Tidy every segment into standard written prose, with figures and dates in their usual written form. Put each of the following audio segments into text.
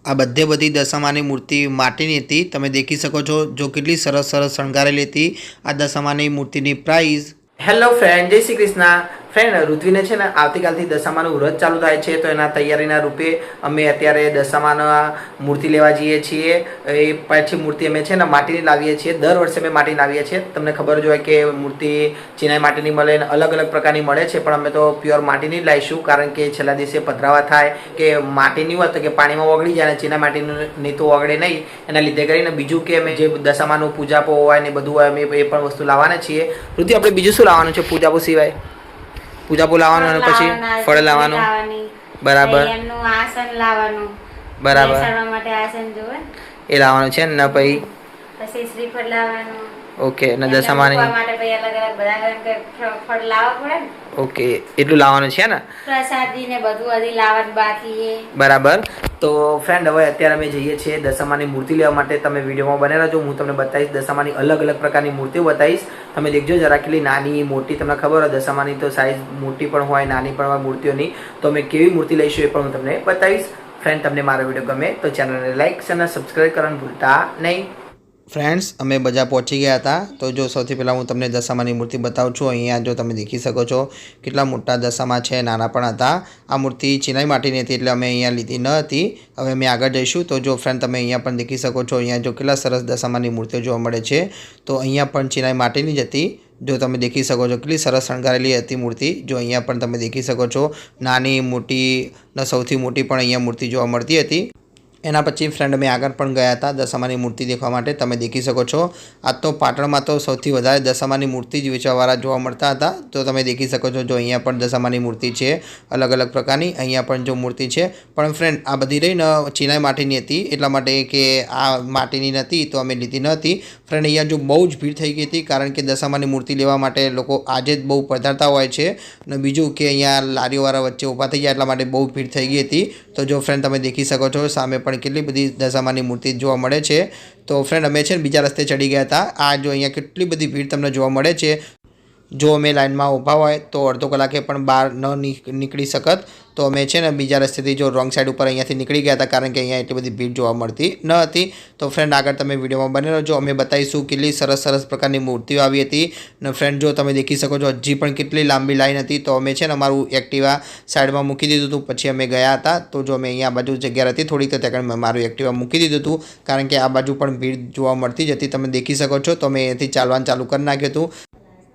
આ બધે બધી દશામાની મૂર્તિ માટીની હતી। તમે દેખી શકો છો જો કેટલી સરસ સરસ શણગારેલી હતી। આ દશામાની મૂર્તિની પ્રાઇસ। હેલો ફ્રેન્ડ, જય શ્રી કૃષ્ણ। ફ્રેન્ડ, ઋત્વીને છે ને આવતીકાલથી દશામાનું વ્રત ચાલુ થાય છે, તો એના તૈયારીના રૂપે અમે અત્યારે દશામાના મૂર્તિ લેવા જઈએ છીએ। એ પાછી મૂર્તિ અમે છે ને માટીની લાવીએ છીએ। દર વર્ષે અમે માટીની લાવીએ છીએ। તમને ખબર જ હોય કે મૂર્તિ ચીનાઈ માટીની મળે અને અલગ અલગ પ્રકારની મળે છે, પણ અમે તો પ્યોર માટીની જ લાવીશું, કારણ કે છેલ્લા દિવસે પધરાવા થાય કે માટીની હોય તો કે પાણીમાં ઓગળી જાય અને ચીના માટીની તો ઓગળે નહીં। એના લીધે કરીને બીજું કે અમે જે દશામાનું પૂજાપો હોય ને બધું હોય અમે એ પણ વસ્તુ લાવવાના છીએ। ઋતિ, આપણે બીજું શું લાવવાનું છે પૂજાપો સિવાય? પૂજાપો લાવવાનું અને પછી ફળ લાવવાનું, બરાબર બરાબર, એ લાવવાનું છે ને પછી શ્રીફળ લાવવાનું। ઓકે, અને દશામાની ઓકે એટલું લાવવાનું છે ને, પ્રસાદી ને બધું હજી લાવવાનું બાકી છે, બરાબર। તો ફ્રેન્ડ, હવે અત્યારે અમે જઈએ છીએ દશામાની મૂર્તિ લેવા માટે। તમે વિડીયોમાં બને રહેજો, હું તમને બતાવીશ દશામાની અલગ અલગ પ્રકારની મૂર્તિઓ બતાવીશ। તમે દેખજો જરા કેટલી નાની મોટી, તમને ખબર હોય દશામાની તો સાઈઝ મોટી પણ હોય નાની પણ હોય મૂર્તિઓની, તો અમે કેવી મૂર્તિ લઈશું એ પણ હું તમને બતાવીશ। ફ્રેન્ડ, તમને મારો વિડીયો ગમે તો ચેનલને લાઈક અને સબસ્ક્રાઈબ કરવાનું ભૂલતા નહીં। ફ્રેન્ડ્સ, અમે બજાર પહોંચી ગયા હતા। તો જો સૌથી પહેલાં હું તમને દશામાની મૂર્તિ બતાવું છું। અહીંયા જો તમે દેખી શકો છો કેટલા મોટા દશામાં છે, નાના પણ હતા। આ મૂર્તિ ચિનાઈ માટીની હતી એટલે અમે અહીંયા લીધી ન હતી। હવે અમે આગળ જઈશું। તો જો ફ્રેન્ડ, તમે અહીંયા પણ દેખી શકો છો, અહીંયા જો કેટલા સરસ દશામાની મૂર્તિઓ જોવા મળે છે। તો અહીંયા પણ ચિનાઈ માટીની જ હતી। જો તમે દેખી શકો છો કેટલી સરસ શણગારેલી હતી મૂર્તિ। જો અહીંયા પણ તમે દેખી શકો છો નાની મોટી ને સૌથી મોટી પણ અહીંયા મૂર્તિ જોવા મળતી હતી। એના પછી ફ્રેન્ડ અમે આગળ પણ ગયા હતા દશામાની મૂર્તિ દેખવા માટે। તમે દેખી શકો છો આજ તો પાટણમાં તો સૌથી વધારે દશામાની મૂર્તિ જ વેચવાવાળા જોવા મળતા હતા। તો તમે દેખી શકો છો જો અહીંયા પણ દશામાની મૂર્તિ છે અલગ અલગ પ્રકારની। અહીંયા પણ જો મૂર્તિ છે, પણ ફ્રેન્ડ આ બધી રહીને ચીનાઈ માટીની હતી, એટલા માટે કે આ માટીની નથી તો અમે લીધી ન હતી। ફ્રેન્ડ, અહીંયા જો બહુ જ ભીડ થઈ ગઈ હતી, કારણ કે દશામાની મૂર્તિ લેવા માટે લોકો આજે જ બહુ પધારતા હોય છે। અને બીજું કે અહીંયા લારીઓવાળા વચ્ચે ઊભા થઈ ગયા એટલા માટે બહુ ભીડ થઈ ગઈ હતી। તો જો ફ્રેન્ડ, તમે દેખી શકો છો સામે પણ કેટલી બધી દશામાની મૂર્તિ જોવા મળે છે। તો ફ્રેન્ડ, અમે છે ને બીજા રસ્તે ચડી ગયા હતા। આ જો અહીંયા કેટલી બધી ભીડ તમને જોવા મળે છે। જો અમે લાઇનમાં ઊભા હોય તો અડધો કલાકે પણ બહાર ન નીકળી શકત। તો અમે છે ને બીજા રસ્તેથી જો રોંગ સાઈડ ઉપર અહીંયાથી નીકળી ગયા હતા, કારણ કે અહીંયા એટલી બધી ભીડ જોવા મળતી ન હતી। તો ફ્રેન્ડ, આગળ તમે વિડીયોમાં બને રહેજો, અમે બતાવીશું કેટલી સરસ સરસ પ્રકારની મૂર્તિઓ આવી હતી। અને ફ્રેન્ડ, જો તમે દેખી શકો છો હજી પણ કેટલી લાંબી લાઈન હતી। તો અમે છે ને અમારું એક્ટિવા સાઈડમાં મૂકી દીધું હતું, પછી અમે ગયા હતા। તો જો અમે અહીંયા બાજુ જગ્યા હતી થોડીક, તો ત્યાં મારું એક્ટિવા મૂકી દીધું હતું, કારણ કે આ બાજુ પણ ભીડ જોવા મળતી જ હતી। તમે દેખી શકો છો તો અમે અહીંયાથી ચાલવાનું ચાલુ કરી નાખ્યું હતું,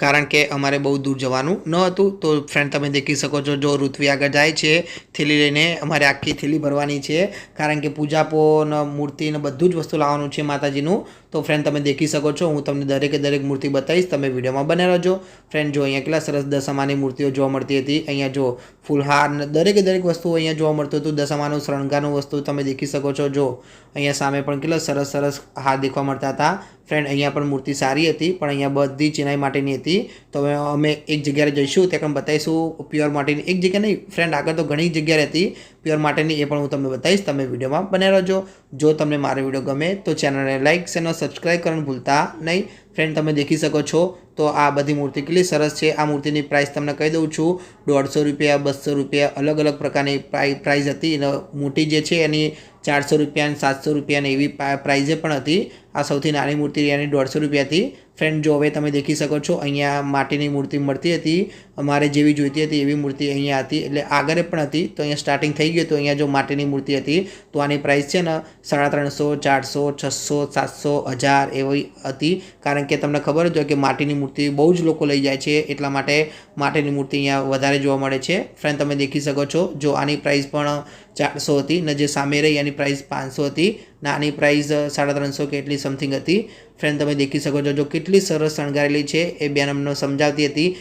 કારણ કે અમારે બહુ દૂર જવાનું ન હતું। તો ફ્રેન્ડ, તમે દેખી શકો છો જો ઋત્વી આગળ જાય છે થેલી લઈને, અમારે આખી થેલી ભરવાની છે, કારણ કે પૂજાપો ને મૂર્તિ ને બધું જ વસ્તુ લાવવાનું છે માતાજીનું। તો ફ્રેન્ડ, તમે દેખી શકો છો, હું તમને દરેકે દરેક મૂર્તિ બતાવીશ, તમે વિડીયોમાં બને રહેજો। ફ્રેન્ડ, જો અહીંયા કેટલા સરસ દશામાની મૂર્તિઓ જોવા મળતી હતી। અહીંયા જો ફૂલહાર ને દરેકે દરેક વસ્તુ અહીંયા જોવા મળતું હતું। દશામાનું શણગારનું વસ્તુ તમે દેખી શકો છો। જો અહીંયા સામે પણ કેટલા સરસ સરસ હાર દેખવા મળતા હતા। ફ્રેન્ડ, અહીંયા પણ મૂર્તિ સારી હતી, પણ અહીંયા બધી ચિનાઈ માટીની હતી। તો હવે અમે એક જગ્યાએ જઈશું, ત્યાં પણ બતાવીશું પ્યોર માટીની। એક જગ્યા નહીં ફ્રેન્ડ, આગળ તો ઘણી જગ્યાએ હતી પ્યોર માટીની, એ પણ હું તમને બતાવીશ, તમે વિડીયોમાં બને રહેજો। જો તમને મારો વિડીયો ગમે તો ચેનલને લાઈક અને સબસ્ક્રાઈબ કરવાનું ભૂલતા નહીં। ફ્રેન્ડ, તમે દેખી શકો છો તો આ બધી મૂર્તિ કેટલી સરસ છે। આ મૂર્તિની પ્રાઇસ તમને કહી દઉં છું, 150 રૂપિયા, 200 રૂપિયા, અલગ અલગ પ્રકારની પ્રાઇસ હતી। અને મોટી જે છે એની 400 રૂપિયા અને 700 રૂપિયાની એવી પ્રાઇઝે પણ હતી। આ સૌથી નાની મૂર્તિ એની 150 રૂપિયા હતી। ફ્રેન્ડ, જો હવે તમે દેખી શકો છો અહીંયા માટીની મૂર્તિ મળતી હતી, અમારે જેવી જોઈતી હતી એવી મૂર્તિ અહીંયા હતી, એટલે આગળ પણ હતી। તો અહીંયા સ્ટાર્ટિંગ થઈ ગયું, તો અહીંયા જો માટીની મૂર્તિ હતી તો આની પ્રાઇસ છે ને 350, 400, 600, 700, 1000 એવી હતી, કારણ કે તમને ખબર જ હોય કે માટીની મૂર્તિ બહુ જ લોકો લઈ જાય છે, એટલા માટે માટીની મૂર્તિ અહીંયા વધારે જોવા મળે છે। ફ્રેન્ડ, તમે દેખી શકો છો જો આની પ્રાઇસ પણ 400 હતી, ને જે સામે રહી એની પ્રાઇસ 500 હતી, ને આની પ્રાઇસ 350 કે એટલી સમથિંગ હતી। ફ્રેન્ડ, તમે દેખી શકો છો જો કેટલી સરસ શણગારેલી છે। એ બેન અમને સમજાવતી હતી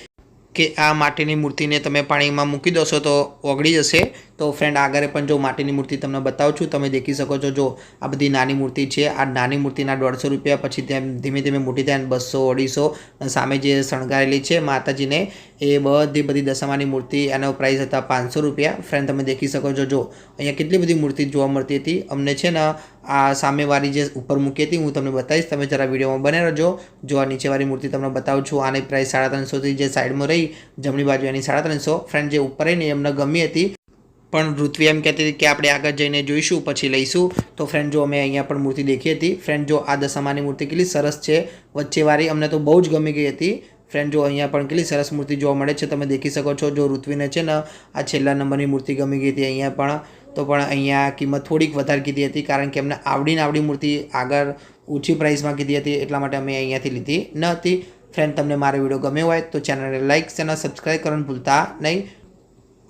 કે આ માટીની મૂર્તિને તમે પાણીમાં મૂકી દોશો તો ઓગળી જશે। તો ફ્રેન્ડ, આગળ પણ જો માટીની મૂર્તિ તમને બતાવું છું, તમે દેખી શકો છો જો આ બધી નાની મૂર્તિ છે। આ નાની મૂર્તિના 150 રૂપિયા, પછી તેમ ધીમે ધીમે મોટી થાય 200, 250, સામે જે શણગારેલી છે માતાજીને એ બધી દશામાની મૂર્તિ, એનો પ્રાઇસ હતા 500 રૂપિયા। ફ્રેન્ડ, તમે દેખી શકો છો જો અહીંયા કેટલી બધી મૂર્તિ જોવા મળતી હતી। અમને છે ને આ સામેવાળી જે ઉપર મૂકી હતી હું તમને બતાવીશ, તમે જરા વિડીયોમાં બને રહેજો। જો આ નીચેવાળી મૂર્તિ તમને બતાવું છું, આની પ્રાઇસ 350 થી, જે સાઈડમાં રહી જમણી બાજુ એની 350। ફ્રેન્ડ, જે ઉપર રહીને એમને ગમી હતી। પણ ઋત્વી એમ કહેતી હતી કે આપણે આગળ જઈને જોઈશું પછી લઈશું. તો ફ્રેન્ડ જો અમે અહીંયા પણ મૂર્તિ દેખી હતી. ફ્રેન્ડ જો આ દશામાની મૂર્તિ કેટલી સરસ છે વચ્ચેવાળી, અમને તો બહુ જ ગમી ગઈ હતી. ફ્રેન્ડ જો અહીંયા પણ કેટલી સરસ મૂર્તિ જોવા મળે છે, તમે દેખી શકો છો. જો ઋત્વીને છે ને આ છેલ્લા નંબરની મૂર્તિ ગમી ગઈ હતી અહીંયા પણ, તો પણ અહીંયા કિંમત થોડીક વધારે કીધી હતી કારણ કે અમને આવડી મૂર્તિ આગળ ઓછી પ્રાઇસમાં કીધી હતી, એટલા માટે અમે અહીંયાથી લીધી ન હતી. ફ્રેન્ડ તમને મારો વિડીયો ગમ્યો હોય તો ચેનલને લાઇક અને સબસ્ક્રાઈબ કરવાનું ભૂલતા નહીં.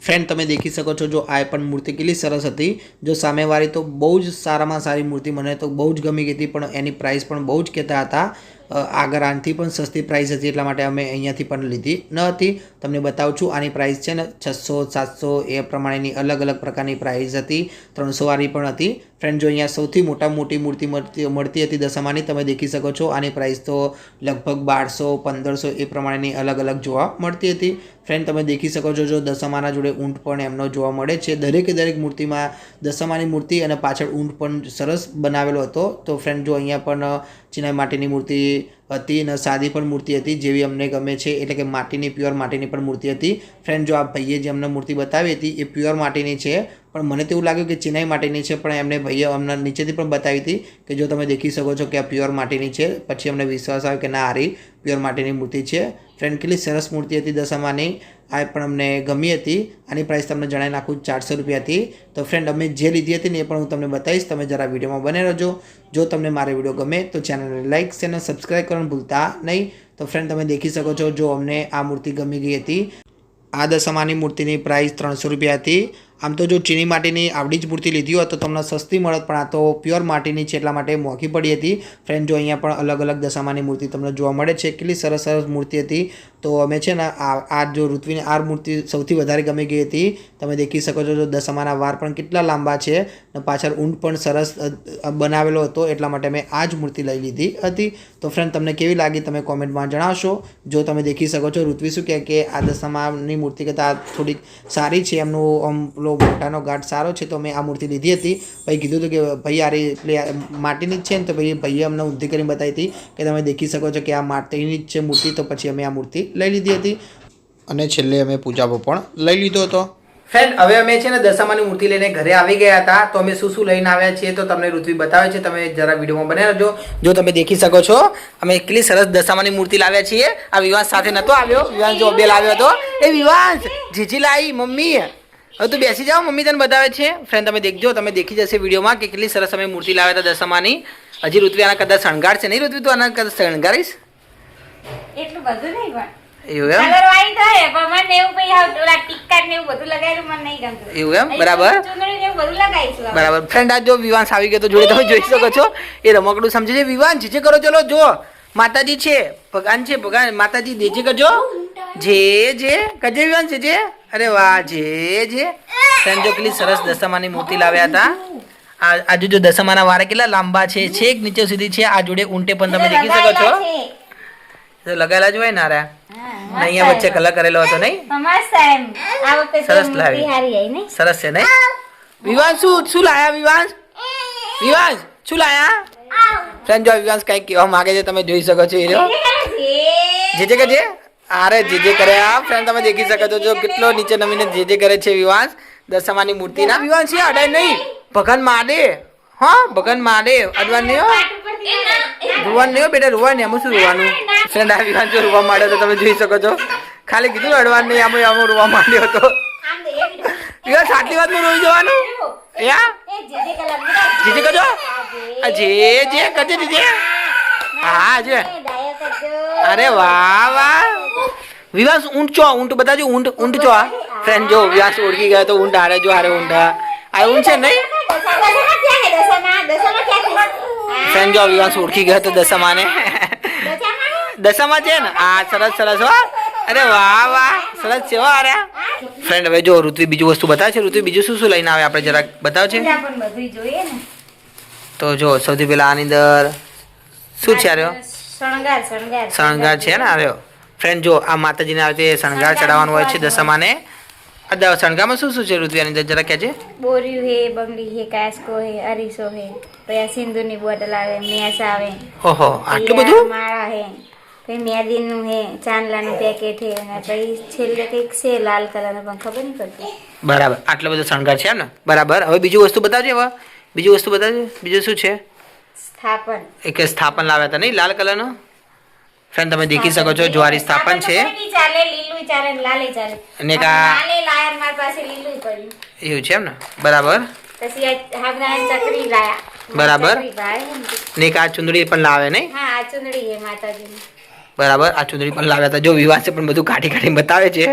ફ્રેન્ડ તમે દેખી શકો છો જો આ પણ મૂર્તિ કેટલી સરસ હતી. જો સામેવાળી તો બહુ જ સારામાં સારી મૂર્તિ, મને તો બહુ જ ગમી ગઈ હતી, પણ એની પ્રાઇસ પણ બહુ જ કહેતા હતા. આગળ આનાથી પણ સસ્તી પ્રાઇસ હતી, એટલા માટે અમે અહીંયાથી પણ લીધી ન હતી. તમને બતાવું છું, આની પ્રાઇસ છે ને 600 700 એ પ્રમાણેની અલગ અલગ પ્રકારની પ્રાઇસ હતી. 300 વાળી પણ હતી. ફ્રેન્ડ જો અહીંયા સૌથી મોટી મૂર્તિ મળતી હતી દશામાની, તમે દેખી શકો છો. આની પ્રાઇસ તો લગભગ 1200 1500 એ પ્રમાણેની અલગ અલગ જોવા મળતી હતી. ફ્રેન્ડ તમે દેખી શકો છો જો દશામાના જોડે ઊંટ પણ એમનો જોવા મળે છે. દરેક મૂર્તિમાં દશામાની મૂર્તિ અને પાછળ ઊંટ પણ સરસ બનાવેલો હતો. તો ફ્રેન્ડ જો અહીંયા પણ ચિનાઈ માટીની મૂર્તિ હતી અને સાદી પણ મૂર્તિ હતી જેવી અમને ગમે છે, એટલે કે માટીની પ્યોર માટીની પણ મૂર્તિ હતી. ફ્રેન્ડ જો આ ભાઈએ જે અમને મૂર્તિ બતાવી હતી એ પ્યોર માટીની છે, પણ મને તો એવું લાગ્યું કે ચિનાઈ માટીની છે, પણ એમને ભાઈએ અમને નીચેથી પણ બતાવી હતી કે જો તમે દેખી શકો છો કે આ પ્યોર માટીની છે. પછી અમને વિશ્વાસ આવ્યો કે ના આ પ્યોર માટીની મૂર્તિ છે. ફ્રેન્ડ કેટલી સરસ મૂર્તિ હતી દશામાની, આ પણ અમને ગમી હતી. આની પ્રાઇસ તમને જણાવી નાખું 400 રૂપિયા હતી. તો ફ્રેન્ડ અમે જે લીધી હતી ને એ પણ હું તમને બતાવીશ, તમે જરા વિડીયોમાં બને રહેજો. જો તમને મારો વિડીયો ગમે તો ચેનલને લાઇક અને સબસ્ક્રાઈબ કરવાનું ભૂલતા નહીં. તો ફ્રેન્ડ તમે દેખી શકો છો જો અમને આ મૂર્તિ ગમી ગઈ હતી. આ દશામાની મૂર્તિની પ્રાઇસ 300 રૂપિયા હતી. આમ તો જો ચીની માટીની આવડી જ મૂર્તિ લીધી હોત તો તમને સસ્તી મળત, પણ આ તો પ્યોર માટીની છે એટલા માટે મોંઘી પડી હતી. ફ્રેન્ડ જો અહીંયા પણ અલગ દશામાની મૂર્તિ તમને જોવા મળે છે. કેટલી સરસ મૂર્તિ હતી. તો અમે છે ને આ જો ઋત્વીને આ મૂર્તિ સૌથી વધારે ગમી ગઈ હતી. તમે દેખી શકો છો જો દશામાના વાર પણ કેટલા લાંબા છે અને પાછળ ઊંટ પણ સરસ બનાવેલો હતો, એટલા માટે અમે આ જ મૂર્તિ લઈ લીધી હતી. તો ફ્રેન્ડ તમને કેવી લાગી તમે કોમેન્ટમાં જણાવશો. જો તમે દેખી શકો છો ઋત્વી શું કહે કે આ દશામાની મૂર્તિ કરતાં થોડીક સારી છે, એમનું આમ મોટાનો ગાઢ સારો છે, તો મેં આ મૂર્તિ લીધી હતી. ભાઈ કીધું હતું કે ભાઈ આ માટીની જ છે ને, તો ભાઈએ અમને ઊંધી કરીને બતાવી હતી કે તમે દેખી શકો છો કે આ માટીની જ છે મૂર્તિ. તો પછી અમે આ મૂર્તિ લઈ લીધી હતી અને છેલ્લે અમે પૂજાપો પણ લઈ લીધો હતો. ફ્રેન્ડ હવે અમે છે ને દશામાની મૂર્તિ લઈને ઘરે આવી ગયા હતા. તો અમે શું લઈને આવ્યા છીએ તો તમને ઋત્વી બતાવે છે, તમે જરા વિડીયોમાં બને રહેજો. જો તમે દેખી શકો છો અમે કેટલી સરસ દશામાની મૂર્તિ લાવ્યા છીએ. આ વિવાંશ સાથે નતો આવ્યો, વિવાંશ જો બે લાવ્યો હતો. એ વિવાંશ જીજી લાવી મમ્મી, હવે તું બેસી જાઓ, મમ્મી તને બતાવે છે. ફ્રેન્ડ તમે દેખજો, તમે દેખી જશે વિડીયોમાં કે કેટલી સરસ અમે મૂર્તિ લાવ્યા હતા દશામાની. હજી ઋત્વી આના કદાચ શણગાર છે નહીં? ઋત્વી તું આના કદાચ શણગારીશ? એટલું બધું નહીં પણ એવું એમ? કલર વાળી થાય પણ મને એવું પછી ઓલા ટિક્કા ને એવું બધું લગાવેલું મને નહીં ગમતું. એવું એમ? બરાબર ચૂંદડી ને એવું બધું લગાવીશું. બરાબર. ફ્રેન્ડ આ જો વિવાંશ આવી ગયો તો જોડે તમે જોઈ શકો છો એ રમકડું સમજે છે. વિવાંશ જે કરો, ચલો જો માતાજી છે, ભગવાન છે, ભગવાન માતાજી દેજે કરજો. જે કજે વિવાંશ જે. અરે વાહ જે ફ્રેન્ડ જો કેટલી સરસ દશામાની મૂર્તિ લાવ્યા હતા. આજુ જો દશામાના વારે કેટલા લાંબા છે, છેક નીચે સુધી છે. આ જોડે ઊંટે પણ તમે દેખી શકો છો. તો લગાયેલા જ હોય ને આરા, અહીંયા વચ્ચે કલર કરેલો હતો નહીં? સરસ લાવી, સરસ છે નહીં? વિવાંશ શું લાયા? વિવાંશ શું લાયા? ફ્રેન્ડ જો વિવાંશ કઈક કહેવા માંગે છે, તમે જોઈ શકો છો. એ રહ્યો જે કજે. અરે જે કરે આ ફ્રેન્ડ તમે દેખી શકો છો જો કેટલો નીચે નમીને જે કરે છે વિવાંશ દશામાની મૂર્તિના. વિવાંશ છે અડાય નહીં, ભગવાન માડે. હા ભગવાન માડે, અડવાન નહીં હો, રૂવાન નહીં હો બેટા, રૂવાન નહીં. આમાં શું રૂવાનું? ફ્રેન્ડ આ વિવાંશ જો રૂવા માંડ્યો તો તમે જોઈ શકો છો. ખાલી કીધું અડવાન નહીં, આમાં રૂવા માંડ્યો હતો. વિવાંશ આટલી વાતમાં રોઈ જવાનું? જે કજો જે કજે જે. હા જે. અરે વાહ વિવાંશ ઊંટ બતાજો. ઊંટ ચો. ફ્રેન્ડ જો વિવાંશ ઓળખી ગયો તો ઊંટ હારે જો, હારે ઊંટ આ ઊંટ છે નહીં? ફ્રેન્ડ જો વિવાંશ ઓળખી ગયો તો દશામાને. દશામાં છે ને? હા સરસ હો. અરે વાહ સરસ છે હો. અરે ફ્રેન્ડ હવે જો ઋત્વી બીજું વસ્તુ બતાવે છે. ઋત્વી બીજું શું લાવીને આવે આપણે જરાક બતાવ છે. તો જો સૌથી પહેલા આની અંદર શું છે? આર્યો શણગાર છે ને? આવ્યો ફ્રેન્ડ જો આ માતાજીને આવે તે શણગાર ચડાવવાનું હોય છે દશામાને. આ શણગારમાં શું છે ઋત્વી આની અંદર જરા કહેજે. બોર્યું હે, બંગડી હે, કાસ્કો હે, અરીસો હે, પછી સિંદૂરની બોટલ આવે, મેસ આવે. ઓહો આટલું બધું? માળા હે. પછી મેદીનું હે, ચાંદલાનું પેકેટ હે અને પછી છેલ્લે કંઈક છે લાલ કલરનું પણ ખબર નહીં પડતી. બરાબર, આટલો બધો શણગાર છે એમ ને? બરાબર. હવે બીજું વસ્તુ બતાવજો. હવે બીજું વસ્તુ બતાવજો. બીજું શું છે? સ્થાપન. એક સ્થાપન લાવ્યા હતા નહીં, લાલ કલરનો? ફ્રેન્ડ તમે દેખી શકો છો, જ્વારી સ્થાપન છે. તો કોઈ ચાલે, લીલું ચાલે, લાલે ચાલે. અને એક આ લાલે લાયર મારી પાસે લીલું પડ્યું. એવું છે એમ ને? બરાબર. પછી આ હાગના ચકરી લાયા. બરાબર. ચકરી ભાઈ એમ કે. ને એક આ ચુંદડી પણ લાવે નહીં? હા, આ ચુંદડી હે માતાજીની. બરાબર, આ ચુંદડી પણ લાવ્યા હતા. જો વિવાહ છે પણ બધું કાઢી કાઢી બતાવે છે.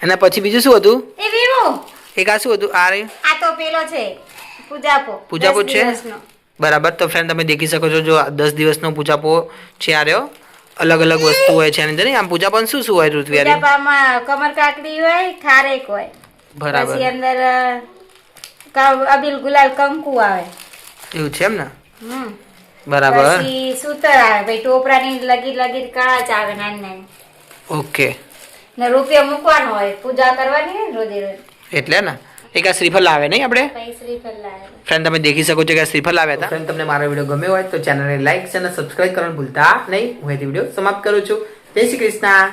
એના પછી બીજું શું હતું? એ વીવું. એક આ શું હતું? આ રહ્યું. આ તો પેલો છે પૂજાપો. પૂજાપો 10 છે? દિવસનો. બરાબર. તો ફ્રેન્ડ તમે દેખી શકો છો, જો 10 દિવસનો પૂજાપો છે. આ રહ્યો. અલગ અલગ વસ્તુ હોય છે એની અંદર નહીં? આમ પૂજાપામાં શું શું હોય ઋત્વિયારી? પૂજાપામાં કમર કાકડી હોય, ખારેક હોય. બરાબર. પછી અંદર અબીલ ગુલાલ કંકુ આવે. એવું છે એમ ને? હમ. બરાબર. પછી સૂતર આવે, પછી ટોપરાની લગીર લગીર કાચ આવે નાની નાની. ઓકે. ને રૂપિયા મૂકવાનો હોય, પૂજા કરવાની હોય ને રોજે રોજ. એટલે ને એક આ શ્રીફળ લાવે નહીં આપણે? પછી શ્રીફળ લાવે. ફ્રેન્ડ તમે દેખી શકો છો કે આ શ્રીફળ લાવ્યા હતા. ફ્રેન્ડ તમને મારો વિડીયો ગમ્યો હોય તો ચેનલને લાઈક અને સબસ્ક્રાઇબ કરવાનું ભૂલતા નહીં. હું અહીંથી વિડીયો સમાપ્ત કરું છું. જય શ્રી કૃષ્ણ.